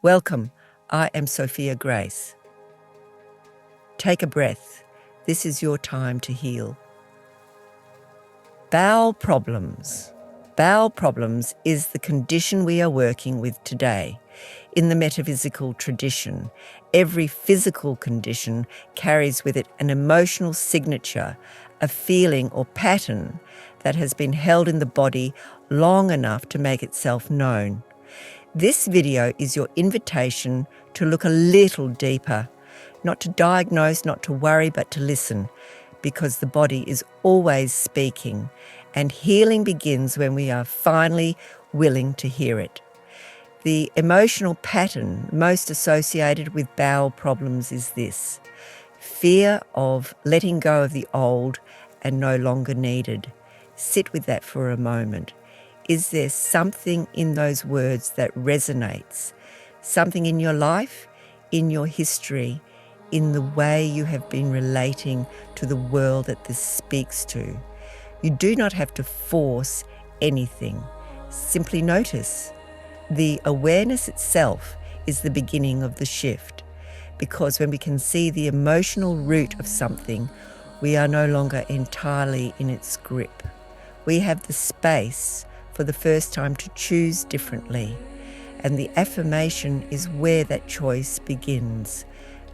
Welcome, I am Sophia Grace. Take a breath. This is your time to heal. Bowel problems. Bowel problems is the condition we are working with today. In the metaphysical tradition, every physical condition carries with it an emotional signature, a feeling or pattern that has been held in the body long enough to make itself known. This video is your invitation to look a little deeper, not to diagnose, not to worry, but to listen, because the body is always speaking, and healing begins when we are finally willing to hear it. The emotional pattern most associated with bowel problems is this: fear of letting go of the old and no longer needed. Sit with that for a moment. Is there something in those words that resonates? Something in your life, in your history, in the way you have been relating to the world that this speaks to? You do not have to force anything. Simply notice. The awareness itself is the beginning of the shift, because when we can see the emotional root of something, we are no longer entirely in its grip. We have the space for the first time to choose differently, and the affirmation is where that choice begins.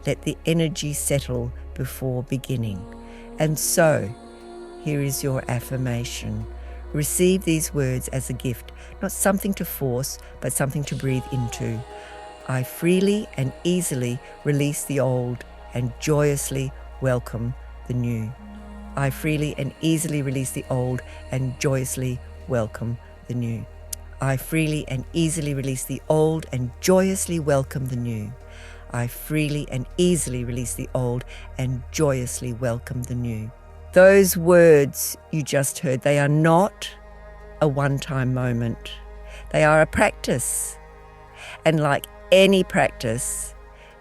Let the energy settle before beginning. And so, here is your affirmation. Receive these words as a gift, not something to force, but something to breathe into. I freely and easily release the old and joyously welcome the new. I freely and easily release the old and joyously welcome the new. I freely and easily release the old and joyously welcome the new. I freely and easily release the old and joyously welcome the new. Those words you just heard, they are not a one-time moment. They are a practice. And like any practice,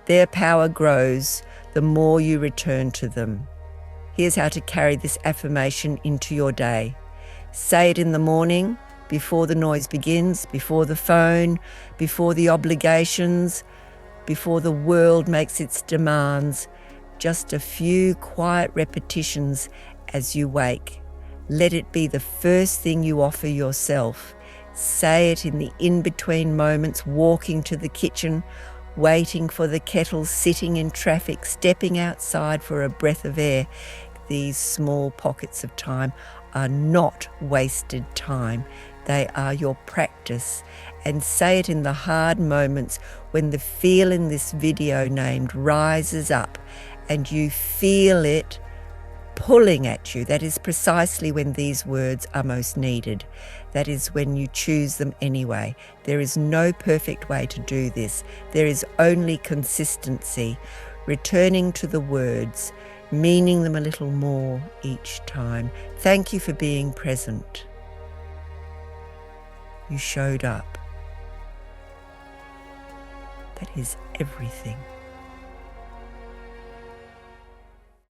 their power grows the more you return to them. Here's how to carry this affirmation into your day. Say it in the morning, before the noise begins, before the phone, before the obligations, before the world makes its demands. Just a few quiet repetitions as you wake. Let it be the first thing you offer yourself. Say it in the in-between moments, walking to the kitchen, waiting for the kettle, sitting in traffic, stepping outside for a breath of air. These small pockets of time are not wasted time. They are your practice. And say it in the hard moments when the feel in this video named rises up and you feel it pulling at you. That is precisely when these words are most needed. That is when you choose them anyway. There is no perfect way to do this. There is only consistency, returning to the words, meaning them a little more each time. Thank you for being present. You showed up. That is everything.